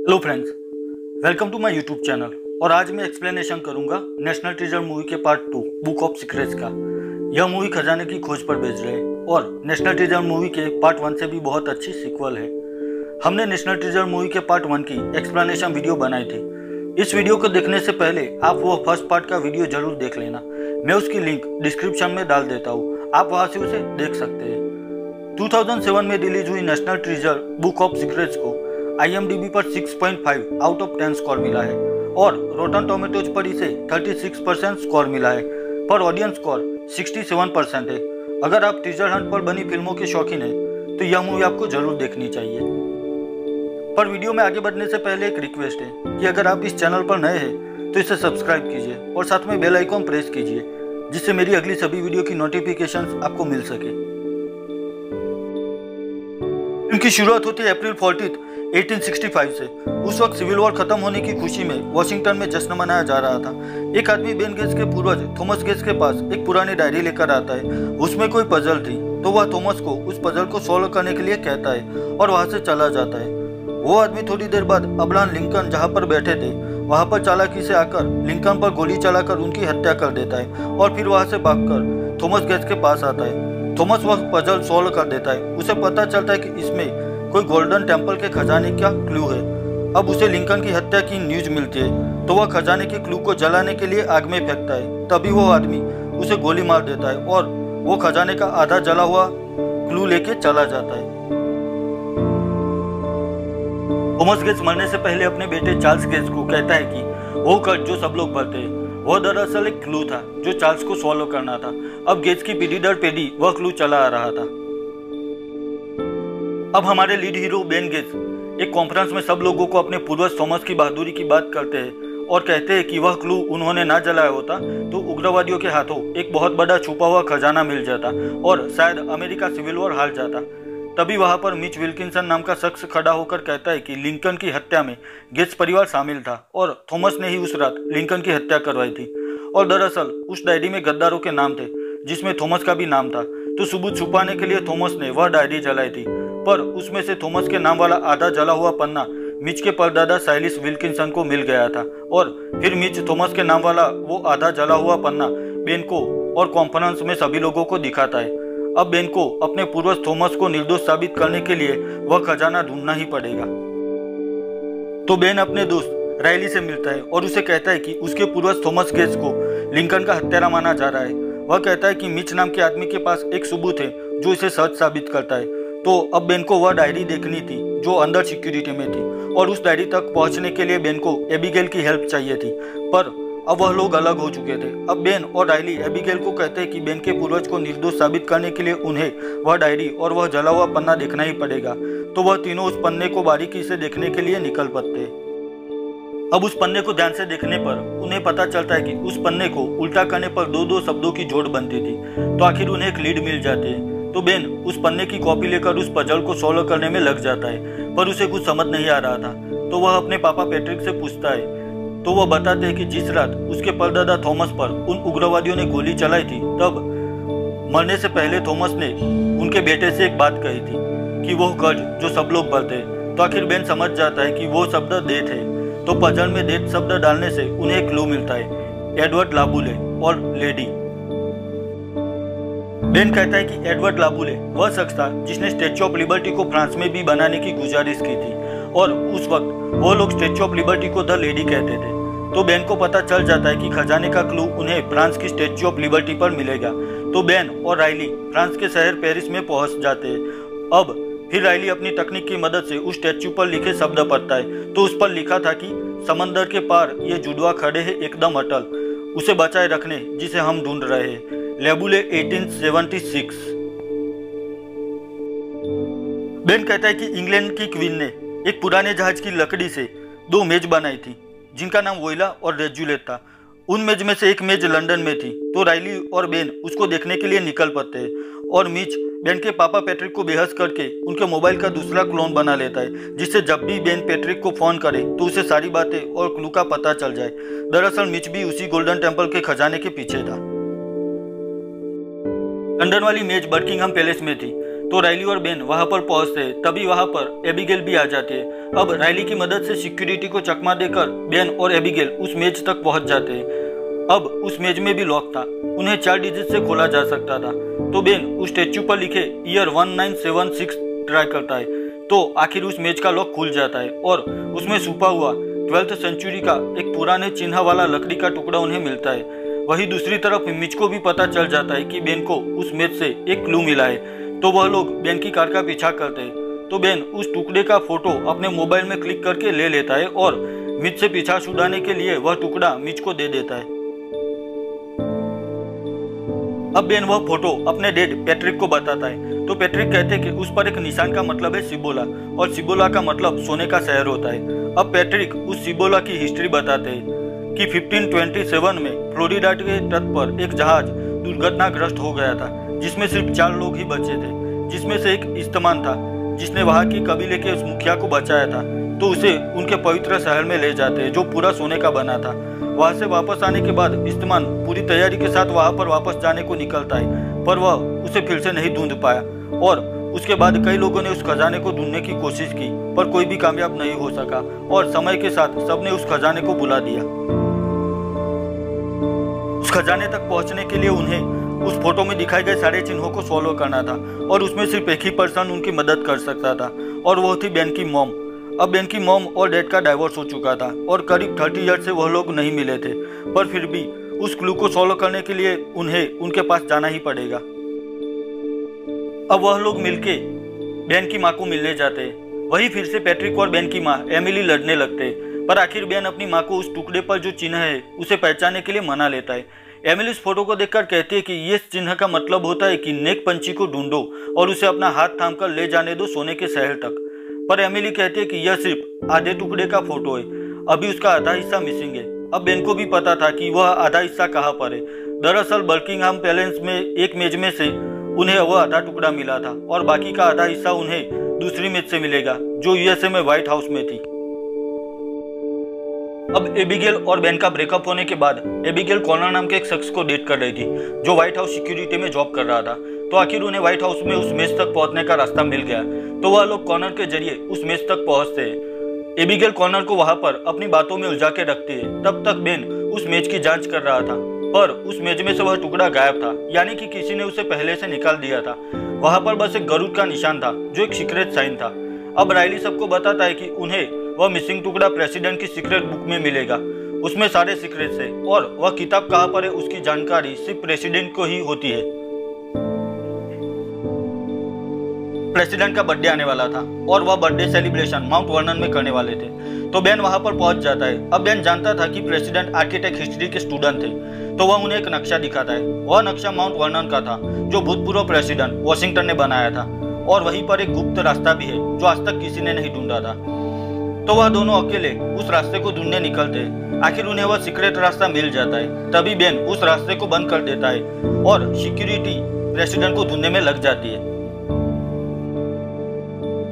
Hello friends, welcome to my YouTube channel. और आज मैं एक्सप्लेनेशन करूंगा नेशनल ट्रेजर मूवी के पार्ट 2 बुक ऑफ सीक्रेट्स का। यह मूवी खजाने की खोज पर बेस्ड है और नेशनल ट्रेजर मूवी के पार्ट 1 से भी बहुत अच्छी सीक्वल है। हमने नेशनल ट्रेजर मूवी के पार्ट 1 की एक्सप्लेनेशन वीडियो बनाई थी। इस वीडियो को देखने से पहले आप वो फर्स्ट पार्ट का वीडियो जरूर देख लेना। मैं उसकी लिंक डिस्क्रिप्शन में डाल देता हूँ, आप वहाँ से उसे देख सकते हैं। 2007 में रिलीज हुई national treasure book of secrets को IMDb पर 6.5 आउट ऑफ 10 स्कोर मिला है और रोटन टोमेटोज पर इसे 36% स्कोर मिला है। पर ऑडियंस स्कोर 67% है। अगर आप ट्रेजर हंट पर बनी फिल्मों के शौकीन हैं तो यह मूवी आपको जरूर देखनी चाहिए। पर वीडियो में आगे बढ़ने से पहले एक रिक्वेस्ट है कि अगर आप इस चैनल पर नए हैं तो इसे सब्सक्राइब कीजिए और साथ में बेल आइकॉन प्रेस कीजिए, जिससे मेरी अगली सभी वीडियो की नोटिफिकेशंस आपको मिल सके। इनकी शुरुआत होती है अप्रैल 14, 1865 से। उस वक्त सिविल वॉर खत्म होने की खुशी में वॉशिंगटन में जश्न मनाया जा रहा था। एक आदमी बेन गेट्स के पूर्वज थॉमस गेट्स के पास एक पुरानी डायरी लेकर आता है। उसमें कोई पजल थी तो वह थॉमस को उस पजल को सॉल्व करने के लिए कहता है और वहां से चला जाता है। वो आदमी थोड़ी देर बाद अब्राहम लिंकन जहाँ पर बैठे थे वहां पर चालाकी से आकर लिंकन पर गोली चलाकर उनकी हत्या कर देता है और फिर वहां से भागकर थॉमस गेट्स के पास आता है। थॉमस वह पजल सॉल्व कर देता है। उसे पता चलता है कि इसमें कोई गोल्डन टेम्पल के खजाने का क्लू है। अब उसे लिंकन की हत्या की न्यूज मिलती है तो वह खजाने के क्लू को जलाने के लिए आग में फेंकता है। तभी वो आदमी उसे गोली मार देता है और वो खजाने का आधा जला हुआ क्लू लेके चला जाता है। थॉमस गेट्स मरने से पहले अपने बेटे चार्ल्स गेट्स को कहता है कि वो कर्ज जो सब लोग भरते हैं वो दरअसल एक क्लू था जो चार्ल्स को सॉल्व करना था। अब गेट्स की पीढ़ी दर पीढ़ी वह क्लू चला आ रहा था। अब हमारे लीड हीरो बेन गेट्स एक कॉन्फ्रेंस में सब लोगों को अपने पूर्वज थॉमस की बहादुरी की बात करते हैं और कहते हैं कि वह क्लू उन्होंने ना जलाया होता तो उग्रवादियों के हाथों एक बहुत बड़ा छुपा हुआ खजाना मिल जाता और शायद अमेरिका सिविल वॉर हार जाता। तभी वहां पर मिच विल्किंसन नाम का शख्स खड़ा होकर कहता है कि लिंकन की हत्या में गेट्स परिवार शामिल था और थॉमस ने ही उस रात लिंकन की हत्या करवाई थी। और दरअसल उस डायरी में गद्दारों के नाम थे जिसमें थॉमस का भी नाम था। तो सबूत छुपाने के लिए थॉमस ने वह डायरी जलाई थी, पर उसमें से थॉमस के नाम वाला आधा जला हुआ पन्ना मिच के परदादा साइलिस विल्किंसन को मिल गया था और फिर मिच थॉमस के नाम वाला वो आधा जला हुआ पन्ना बेन को और कॉन्फ्रेंस में सभी लोगों को दिखाता है। अब बेन को अपने पूर्वज थॉमस को निर्दोष साबित करने के लिए वह खजाना ढूंढना ही पड़ेगा। तो बेन अपने दोस्त रायली से मिलता है और उसे कहता है कि उसके पूर्वज थॉमस गेट्स को लिंकन का हत्यारा माना जा रहा है। वह कहता है कि मिच नाम के आदमी के पास एक सबूत है जो इसे सच साबित करता है। तो अब बेन को वह डायरी देखनी थी जो अंदर सिक्योरिटी में थी और उस डायरी तक पहुंचने के लिए बेन को एबिगेल की हेल्प चाहिए थी, पर अब वह लोग अलग हो चुके थे। अब बेन और रायली एबिगेल को कहते हैं कि बेन के पूर्वज को निर्दोष साबित करने के लिए उन्हें वह डायरी और वह जला हुआ पन्ना देखना ही पड़ेगा। तो वह तीनों उस पन्ने को बारीकी से देखने के लिए निकल पड़ते हैं। अब उस पन्ने को ध्यान से देखने पर उन्हें पता चलता है कि उस पन्ने को उल्टा करने पर दो शब्दों की जोड़ बनती थी। तो आखिर उन्हें एक लीड मिल जाती है। तो बेन उस पन्ने की कॉपी लेकर उस पजल को सॉल्व करने में लग जाता है, पर उसे कुछ समझ नहीं आ रहा था। तो वह अपने पापा पैट्रिक से पूछता है तो वह बताते हैं कि जिस रात उसके परदादा थॉमस पर उन उग्रवादियों ने गोली चलाई थी तब मरने से पहले थॉमस ने उनके बेटे से एक बात कही थी कि वो कर्ज जो सब लोग भरते। तो आखिर बेन समझ जाता है कि वो शब्द डेथ है। तो पजल में डेथ शब्द डालने से उन्हें एक क्लू मिलता है, एडवर्ड लाबुले और लेडी। बेन कहता है कि एडवर्ड लाबुले वह शख्स था जिसने स्टैच्यू ऑफ लिबर्टी को फ्रांस में भी बनाने की गुजारिश की थी और उस वक्त वो लोग स्टैच्यू ऑफ लिबर्टी को द लेडी कहते थे। तो बेन को पता चल जाता है कि खजाने का क्लू उन्हें फ्रांस की स्टैच्यू ऑफ लिबर्टी पर मिलेगा। तो बेन और रायली फ्रांस के शहर पेरिस में पहुंच जाते हैं। अब फिर रायली अपनी तकनीक की मदद से उस स्टैच्यू पर लिखे शब्द पढ़ता है। तो उस पर लिखा था कि समंदर के पार ये जुड़वा खड़े हैं एकदम अटल, उसे बचाए रखने जिसे हम ढूंढ रहे हैं। लेबुले 1876। बेन कहता है कि इंग्लैंड की क्वीन ने एक पुराने जहाज की लकड़ी से 2 मेज बनाई थी जिनका नाम वोइला और रेजुलेट था। उन मेज में से एक मेज लंदन में थी। तो रायली और बेन उसको देखने के लिए निकल पड़ते हैं और मिच बेन के पापा पैट्रिक को बेहोश करके उनके मोबाइल का दूसरा क्लोन बना लेता है, जिससे जब भी बेन पैट्रिक को फोन करे तो उसे सारी बातें और क्लू का पता चल जाए। दरअसल मिच भी उसी गोल्डन टेम्पल के खजाने के पीछे था। लंदन वाली मेज बर्किंघम पैलेस में थी। तो रायली और बेन वहां पर पहुंचते हैं। तभी वहां पर एबिगेल भी आ जाती है। अब रायली की मदद से सिक्योरिटी को चकमा देकर बेन और एबिगेल उस मेज तक पहुंच जाते हैं। अब उस मेज में भी लॉक था, उन्हें 4 डिजिट से खोला जा सकता था। तो बेन उस स्टैच्यू पर लिखे ईयर 1976 ट्राई करता है, तो आखिर उस मेज का लॉक खुल जाता है और उसमें छुपा हुआ 12th सेंचुरी का एक पुराने चिन्ह वाला लकड़ी का टुकड़ा उन्हें मिलता है। वहीं दूसरी तरफ मिच को भी पता चल जाता है कि बेन को उस मेज से एक क्लू मिला है, तो वह लोग बेन की कार का पीछा करते हैं। तो बेन उस टुकड़े का फोटो अपने मोबाइल में क्लिक करके ले लेता है और मिच से पीछा छुड़ाने के लिए वह टुकड़ा मिच को दे देता है। अब बेन वह फोटो अपने डैड पैट्रिक को बताता है, तो पैट्रिक कहते हैं कि उस पर एक निशान का मतलब है सिबोला, और सिबोला का मतलब सोने का शहर होता है। अब पैट्रिक उस सिबोला की हिस्ट्री बताते हैं कि 1527 में फ्लोरिडा के तट पर एक जहाज दुर्घटनाग्रस्त हो गया था, जिसमें सिर्फ 4 लोग ही बचे थे, जिसमें से एक इस्तेमान था जिसने वहां की कबीले के उस मुखिया को बचाया था। तो उसे उनके पवित्र शहर में ले जाते हैं जो पूरा सोने का बना था। वहां से वापस आने के बाद इस्तेमान पूरी तैयारी के साथ वहां पर वापस जाने को निकलता है, पर वह उसे फिर से नहीं ढूंढ पाया और उसके बाद कई लोगों ने उस खजाने को ढूंढने की कोशिश की, पर कोई भी कामयाब नहीं हो सका और समय के साथ सबने उस खजाने को बुला दिया। उस खजाने तक पहुंचने के लिए उन्हें उस फोटो में दिखाए गए सारे चिन्हों को सॉल्व करना था और उसमें सिर्फ एक ही पर्सन उनकी मदद कर सकता था और वो थी बेन की मॉम। अब बेन की मॉम और डैड का डाइवोर्स हो चुका था और करीब 30 ईयर से वह लोग नहीं मिले थे, पर फिर भी उस क्लू को सॉल्व करने के लिए उन्हें उनके पास जाना ही पड़ेगा। अब वह लोग मिलके बेन की माँ को मिलने जाते हैं। वही फिर से पैट्रिक और बेन की माँ एमिली लड़ने लगते हैं, पर आखिर बेन अपनी माँ को उस टुकड़े पर जो चिन्ह है उसे पहचानने के लिए मना लेता है। एमिली इस फोटो को देखकर कहती है कि ये चिन्ह का मतलब होता है कि नेक पंछी को ढूंढो और उसे अपना हाथ थामकर ले जाने दो सोने के शहर तक। पर एमिली कहती है कि यह सिर्फ आधे टुकड़े का फोटो है, अभी उसका आधा हिस्सा मिसिंग है। अब बेन को भी पता था कि वह आधा हिस्सा कहाँ पर है। दरअसल बर्किंघम पैलेस में एक मेज में से उन्हें वह आधा टुकड़ा मिला था और बाकी का आधा हिस्सा उन्हें दूसरी मेज से मिलेगा जो यूएसए में व्हाइट हाउस में थी। अब एबिगेल और बेन का ब्रेकअप होने के बाद एबिगेल कॉर्नर नाम के एक शख्स को डेट कर रही थी जो व्हाइट हाउस सिक्योरिटी में जॉब कर रहा था। तो आखिर उन्हें व्हाइट हाउस में उस मेज तक पहुंचने का रास्ता मिल गया, तो वह लोग कॉर्नर के जरिए उस मेज तक पहुंचते हैं। एबिगेल कॉर्नर को वहां पर अपनी बातों में उलझा के रखती है। तब तक बेन उस मेज की जांच कर रहा था, पर उस मेज में से वह टुकड़ा गायब था, यानी कि किसी ने उसे पहले से निकाल दिया था। वहां पर बस एक गरुड़ का निशान था जो एक सीक्रेट साइन था। अब रायली सबको बताता है कि उन्हें वह मिसिंग टुकड़ा प्रेसिडेंट की सीक्रेट बुक में मिलेगा, उसमें सारे सीक्रेट्स है और वह किताब कहाँ पर है उसकी जानकारी सिर्फ प्रेसिडेंट को ही होती है। प्रेसिडेंट का बर्थडे आने वाला था और वह बर्थडे सेलिब्रेशन माउंट वर्नन में करने वाले थे, तो बेन वहां पर पहुंच जाता है। अब बेन जानता था कि प्रेसिडेंट आर्किटेक्ट हिस्ट्री के स्टूडेंट थे, तो वह उन्हें एक नक्शा दिखाता है। वह नक्शा माउंट वर्नन का था जो भूतपूर्व प्रेसिडेंट वॉशिंगटन ने बनाया था और वहीं पर एक गुप्त रास्ता भी है जो आज तक किसी ने नहीं ढूंढा था। तो वह दोनों अकेले उस रास्ते को ढूंढने निकलते हैं। आखिर उन्हें वह सीक्रेट रास्ता मिल जाता है। तभी बेन उस रास्ते को बंद कर देता है और सिक्योरिटी प्रेसिडेंट को ढूंढने में लग जाती है।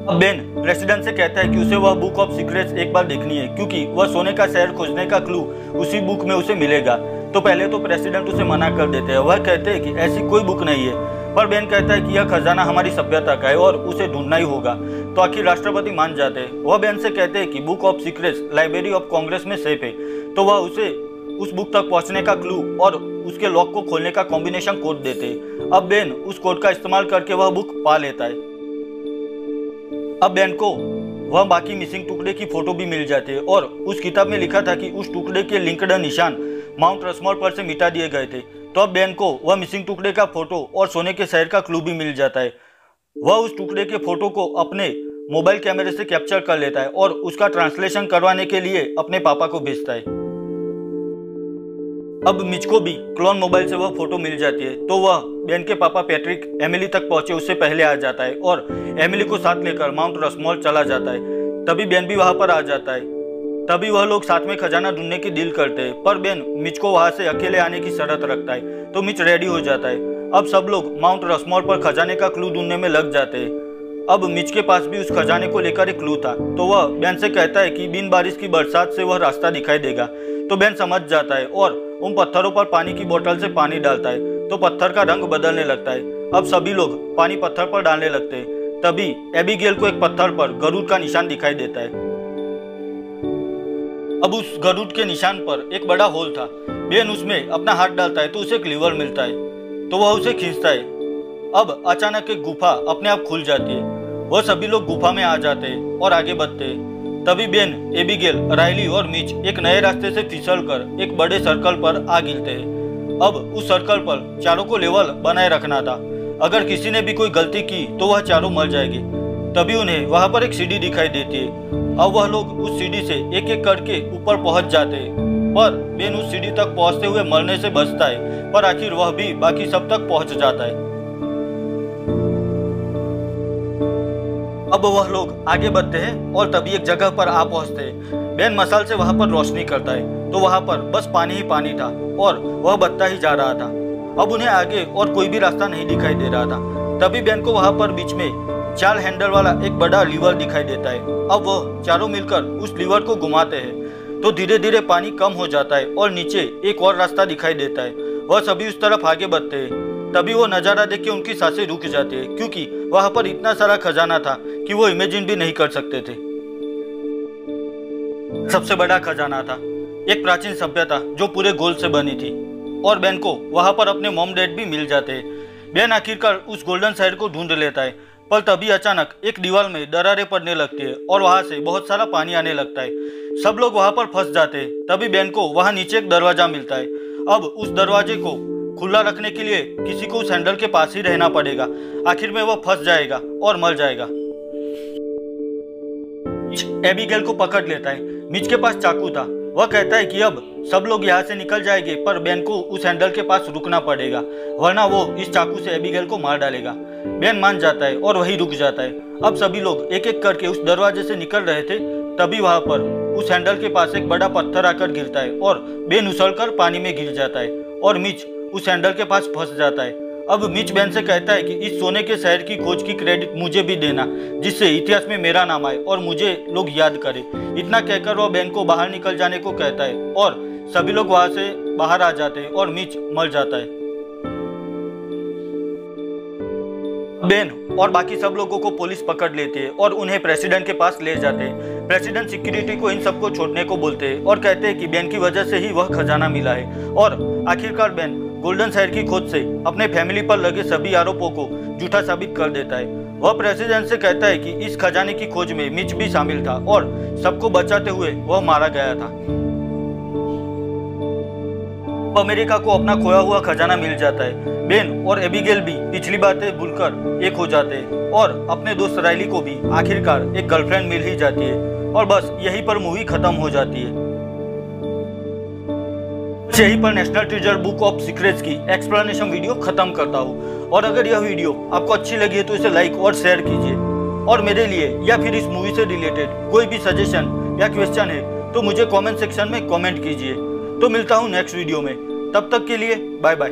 अब बेन प्रेसिडेंट से कहता है कि उसे वह बुक ऑफ सीक्रेट्स एक बार देखनी है, क्योंकि वह सोने का शहर खोजने का क्लू उसी बुक में उसे मिलेगा। तो पहले तो प्रेसिडेंट उसे मना कर देते हैं। वह कहते हैं कि ऐसी कोई बुक नहीं है, पर बेन कहता है कि यह खजाना हमारी सभ्यता का है और उसे ढूंढना ही होगा। तो आखिर राष्ट्रपति मान जाते हैं। वह बेन से कहते हैं कि book of secrets library of Congress में सेफ है, तो वह उसे उस बुक तक पहुंचने का क्लू और उसके लॉक को खोलने का कॉम्बिनेशन कोड देते हैं। अब बेन उस कोड का इस्तेमाल करके वह बुक पा लेता है। अब बेन को वह बाकी मिसिंग टुकड़े की फोटो भी मिल जाती है और उस किताब में लिखा था कि उस टुकड़े के लिंक्ड निशान माउंट रशमोर पर से मिटा दिए गए थे। तो अब बेन को वह मिसिंग टुकड़े का फोटो और सोने के शहर का क्लू भी मिल जाता है। वह उस टुकड़े के फोटो को अपने मोबाइल कैमरे से कैप्चर कर लेता है और उसका ट्रांसलेशन करवाने के लिए अपने पापा को भेजता है। अब मिच को भी क्लोन मोबाइल से वह फोटो मिल जाती है, तो वह बेन के पापा पैट्रिक एमिली तक पहुंचे उससे पहले आ जाता है और एमिली को साथ लेकर माउंट रशमोर चला जाता है। तभी बेन भी वहां पर आ जाता है। तभी वह लोग साथ में खजाना ढूंढने की डील करते हैं, पर बेन मिच को वहां से अकेले आने की शर्त रखता है। तो मिच रेडी हो जाता है। अब सब लोग माउंट रशमोर पर खजाने का क्लू ढूंढने में लग जाते हैं। अब मिच के पास भी उस खजाने को लेकर एक क्लू था, तो वह बेन से कहता है कि बिन बारिश की बरसात से वह रास्ता दिखाई देगा। तो बेन समझ जाता है और उन पत्थरों पर पानी की बोतल से पानी डालता है, तो पत्थर का रंग बदलने लगता है। अब सभी लोग पानी पत्थर पर डालने लगते हैं। तभी एबिगेल को एक पत्थर पर गरुड़ का निशान दिखाई देता है। अब उस गरुड़ के निशान पर एक बड़ा होल था। बेन उसमें अपना हाथ डालता है तो उसे एक लीवर मिलता है, तो वह उसे खींचता है। अब अचानक एक गुफा अपने आप खुल जाती है। वह सभी लोग गुफा में आ जाते हैं और आगे बढ़ते हैं। तभी बेन, एबिगेल, राइली और मिच एक नए रास्ते से फिसलकर एक बड़े सर्कल पर आ गिरते हैं। अब उस सर्कल पर चारों को लेवल बनाए रखना था। अगर किसी ने भी कोई गलती की तो वह चारों मर जाएगी। तभी उन्हें वहां पर एक सीढ़ी दिखाई देती है। अब वह लोग उस सीढ़ी से एक एक करके ऊपर पहुंच जाते हैं, पर बेन उस सीढ़ी तक पहुंचते हुए मरने से बचता है, पर आखिर वह भी बाकी सब तक पहुंच जाता है। अब वह लोग आगे बढ़ते हैं और तभी एक जगह पर आ पहुंचते हैं। बेन मशाल से वहां पर रोशनी करता है तो वहां पर बस पानी ही पानी था और वह बढ़ता ही जा रहा था। अब उन्हें आगे और कोई भी रास्ता नहीं दिखाई दे रहा था। तभी बेन को वहां पर बीच में 4 हैंडल वाला एक बड़ा लीवर दिखाई देता है। अब वह चारों मिलकर उस लीवर को घुमाते हैं तो धीरे धीरे पानी कम हो जाता है और नीचे एक और रास्ता दिखाई देता है। वह सभी उस तरफ आगे बढ़ते हैं। तभी वो नज़ारा देख के उनकी सांसें रुक जाती है, क्योंकि वहां पर इतना सारा खजाना था कि वो इमेजिन भी नहीं कर सकते थे। सबसे बड़ा खजाना था एक प्राचीन सभ्यता जो पूरे गोल्ड से बनी थी, और बेन को वहां पर अपने मॉम डैड भी मिल जाते हैं। बेन आखिरकार उस गोल्डन साइड को ढूंढ लेता है, पर तभी अचानक एक दीवार में दरारें पड़ने लगती है और वहां से बहुत सारा पानी आने लगता है। सब लोग वहां पर फंस जाते हैं। तभी बेन को वहां नीचे एक दरवाजा मिलता है। अब उस दरवाजे को खुला रखने के लिए किसी को उस हैंडल के पास ही रहना पड़ेगा। आखिर में वह फंस जाएगा और मर जाएगा। एबिगेल को पकड़ लेता है। मिच के पास चाकू था। वह कहता है कि अब सब लोग यहाँ से निकल जाएंगे, पर बेन को उस हैंडल के पास रुकना पड़ेगा, वरना वो इस चाकू से एबिगेल को मार डालेगा। बेन मान जाता है और वही रुक जाता है। अब सभी लोग एक एक करके उस दरवाजे से निकल रहे थे। तभी वहां पर उस हैंडल के पास एक बड़ा पत्थर आकर गिरता है और बेन उछलकर पानी में गिर जाता है और मिच उस हैंडल के पास फंस जाता है। अब मिच बेन से कहता है कि इस सोने के शहर की खोज की क्रेडिट मुझे भी देना, जिससे इतिहास में मेरा नाम आए और मुझे लोग याद करें। इतना कहकर वह बेन को बाहर निकल जाने को कहता है और सभी लोग वहां से बाहर आ जाते हैं और मिच मर जाता है। बेन और बाकी सब लोगों को पुलिस पकड़ लेती है और उन्हें प्रेसिडेंट के पास ले जाते हैं। प्रेसिडेंट सिक्योरिटी को इन सबको छोड़ने को बोलते हैं और कहते हैं कि बेन की वजह से ही वह खजाना मिला है। और आखिरकार बेन गोल्डन शहर की खोज से अपने फैमिली पर लगे सभी आरोपों को झूठा साबित कर देता है। वह प्रेसिडेंट से कहता है कि इस खजाने की खोज में मिच भी शामिल था और सबको बचाते हुए वह मारा गया था। अमेरिका को अपना खोया हुआ खजाना मिल जाता है। बेन और एबिगेल भी पिछली बातें भूलकर एक हो जाते हैं और अपने दोस्त राइली को भी आखिरकार एक गर्लफ्रेंड मिल ही जाती है और बस यहीं पर मूवी खत्म हो जाती है। यहीं पर national treasure book of secrets की एक्सप्लेनेशन वीडियो खत्म करता हूँ। और अगर यह वीडियो आपको अच्छी लगी है तो इसे लाइक और शेयर कीजिए। और मेरे लिए या फिर इस मूवी से रिलेटेड कोई भी सजेशन या क्वेश्चन है तो मुझे कमेंट सेक्शन में कमेंट कीजिए। तो मिलता हूँ नेक्स्ट वीडियो में, तब तक के लिए बाय बाय।